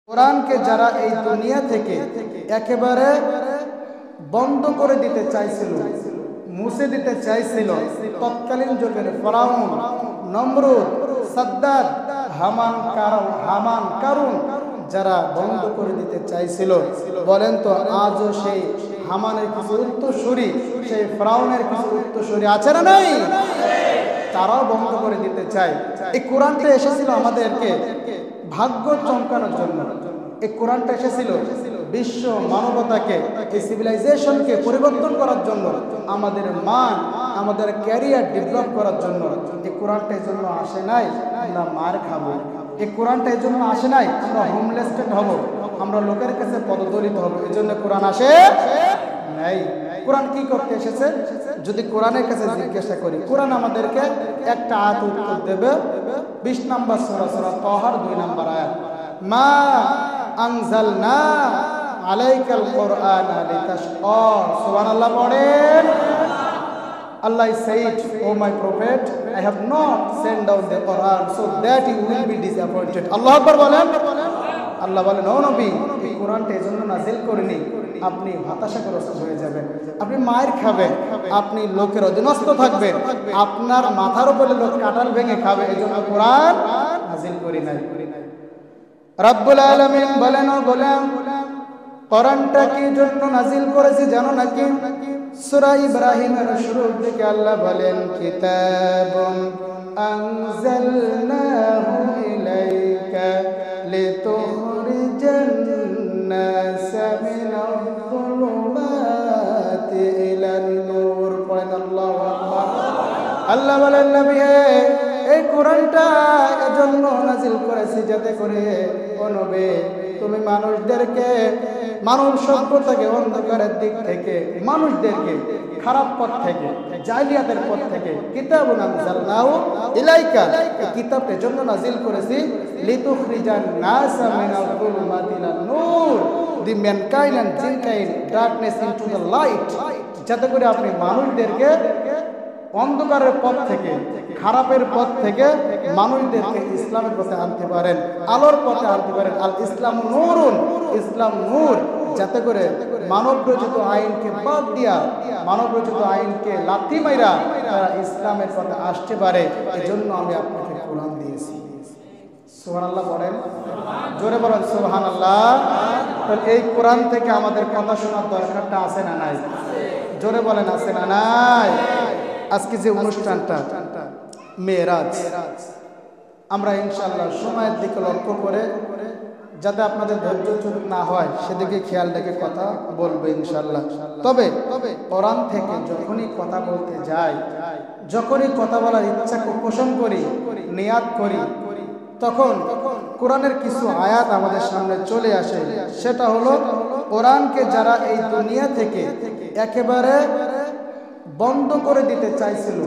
কোরআনকে যারা এই দুনিয়া থেকে একেবারে বন্ধ করে দিতে চাইছিল, মুছে দিতে চাইছিল, তৎকালীন যুগের ফিরআউন, নমরুদ, সাদ্দাত, হামান, কারুন যারা বন্ধ করে দিতে চাইছিল, বলেন তো আজও সেই হামানের কিছু উত্তরসূরি, সেই ফিরআউনের কিছু উত্তরসূরি আছে না নাই? তারাও বন্ধ করে দিতে চায়। এই কোরআনটা এসেছিল আমাদেরকে ভাগ্য চমকানোর জন্য। এই কোরআনটা এসেছিল বিশ্ব মানবতাকে, এই সিভিলাইজেশনকে পরিবর্তন করার জন্য, আমাদের মান, আমাদের ক্যারিয়ার ডেভেলপ করার জন্য। এই কোরআনটা এই জন্য আসে নাই আমরা মার খাবো, এই কোরআনটা এই জন্য আসে নাই আমরা হোমলেসটেড হব, আমরা লোকের কাছে পদদলিত হব। এই জন্য কোরআন আসে নাই। কোরআন কি করতে এসেছে? যদি কোরআনের কাছে জিজ্ঞাসা করি, কোরআন আমাদেরকে একটা আয়াত উত্তর দেবে। 20 নম্বর সূরা, সূরা তাহার 2 নম্বর আয়াত, মা আনজালনা আলাইকাল কুরআনা লিতাশকা। সুবহানাল্লাহ পড়েন। Allah said, "O my prophet, I have not sent down the Quran so that you will be disappointed." আল্লাহু আকবার বলেন। আল্লাহ বলেন, ও নবী, এই কোরআনটা এজন্য নাজিল করিনি আপনি হতাশাগ্রস্ত হয়ে যাবেন, আপনি মায়ের খাবেন, আপনি লোকের অধীনস্থ থাকবেন, আপনার মাথার উপরে লোক কাঁঠাল ভেঙে খাবে, এজন্য কোরআন নাজিল করি নাই। রব্বুল আলামিন বলেন, ও গোলাম, কোরআনটা কি জন্য নাজিল করেছি জানো নাকি? সূরা ইব্রাহিমের শুরুর দিকে আল্লাহ বলেন, কিতাবুন আনজালনাহু ইলাইকা লিতুখরিজান নাসা মিনাল যুলুমাতি ইলান নূর। পড়েন আল্লাহু আকবার। আল্লাহ বলেন, নবী এই কোরআনটা এজন্য নাজিল করেছি যাতে করে ও নবী তুমি মানুষদেরকে, মানব সভ্যতাকে অন্ধকারের দিক থেকে, মানুষদেরকে খারাপ পথ থেকে, জাহিলিয়াতের পথ থেকে, কিতাবুন আনজালনাহু ইলাইকা, এই কিতাবটা এজন্য নাজিল করেছি লিতুখরিজান নাসা মিনাল যুলুমাতি ইলান নূর, the mankind and jinnkind darkness into the light, যাতে করে আপনি মানুষদেরকে অন্ধকারের পথ থেকে, খারাপের পথ থেকে মানুষদেরকে ইসলামের পথে আনতে পারেন, আলোর পথে আনতে পারেন। আল ইসলাম নূরুন, ইসলাম নূর, যাতে করে মানব রচিত আইনকে বাদ দিয়া, মানব রচিত আইনকে লাথি মাইরা তারা ইসলামের পথে আসতে পারে। এজন্য আমি আপনাকে কোরআন দিয়েছি। সুবহানাল্লাহ পড়েন, জোরে বলেন সুবহানাল্লাহ। এই কোরআন থেকে আমাদের কথা শোনার দরকারটা আছে না নাই? জোরে বলেন আছে না নাই? আজকে যে অনুষ্ঠানটা মেরাজ, আমরা ইনশাআল্লাহ সময়ের দিকে লক্ষ্য করে, যাতে আপনাদের ধৈর্যচ্যুত না হয় সেদিকে খেয়াল রেখে কথা বলবো ইনশাআল্লাহ। তবে কোরআন থেকে যখনই কথা বলতে যাই, যখনই কথা বলার ইচ্ছা পোষণ করি, নিয়াত করি, তখন কোরআনের কিছু আয়াত আমাদের সামনে চলে আসে। সেটা হলো, কোরআনকে যারা এই দুনিয়া থেকে একেবারে বন্ধ করে দিতে চাইছিল,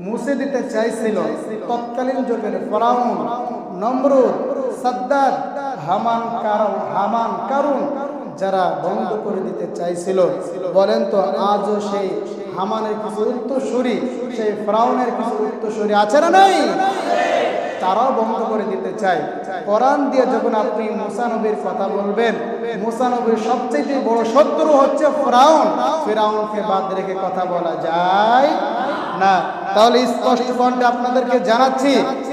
মুছে দিতে চাইছিল, তৎকালীন যুগের ফিরআউন, নমরুদ, সাদ্দাত, হামান, কারুন যারা বন্ধ করে দিতে চাইছিল, বলেন তো আজও সেই হামানের কিছু উত্তরসূরি, সেই ফিরআউনের কিছু উত্তরসূরি আছে না নাই? তারাও বন্ধ করে দিতে চায়। কোরআন দিয়ে যখন আপনি মুসা নবীর কথা বলবেন, মুসা নবীর সবচেয়ে বড় শত্রু হচ্ছে ফিরআউন, ফিরআউনকে বাদ রেখে কথা বলা যায় না। তাহলে স্পষ্ট কণ্ঠে আপনাদেরকে জানাচ্ছি,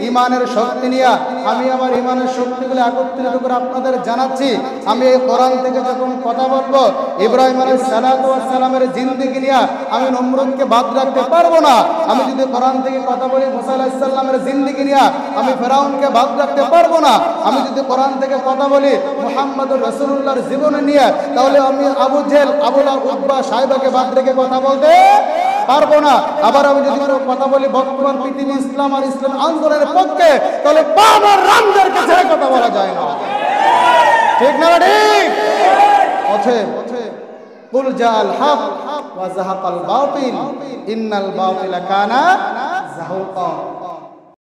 ইমানের শক্তি নিয়ে আমি আমার ইমানের শক্তিগুলো একত্রিত করে আপনাদের জানাচ্ছি, আমি এই কোরআন থেকে যখন কথা বলবো, ইব্রাহিম আলাইহিস সালাতু ওয়াস সালামের জিন্দেগি নিয়ে আমি নমরুদকে বাদ রাখতে পারবো না। আমি যদি কোরআন থেকে কথা বলি মুসা আলাইহিস সালামের জিন্দেগি নিয়ে আমি ফিরআউনকে বাদ রাখতে পারবো না। আমি যদি কোরআন থেকে কথা বলি মুহাম্মদুর রাসূলুল্লাহর জীবন নিয়ে, তাহলে আমি আবু জেহেল, আবু লাহাব, উতবা, সাইবাকে বাদ রেখে কথা বলতে পারবো না। আবার আমি যদি কথা বলি বর্তমান পৃথিবী ইসলাম আর ইসলাম আন্দোলনের পক্ষে, তাহলে বাবার রামদের কাছে কথা বলা যায় না। ঠিক না ঠিক? অতএব কুল জাআল হক ওয়া যাহাকাল বাতিল ইন্নাল বাতিলা কানা যাহুকা।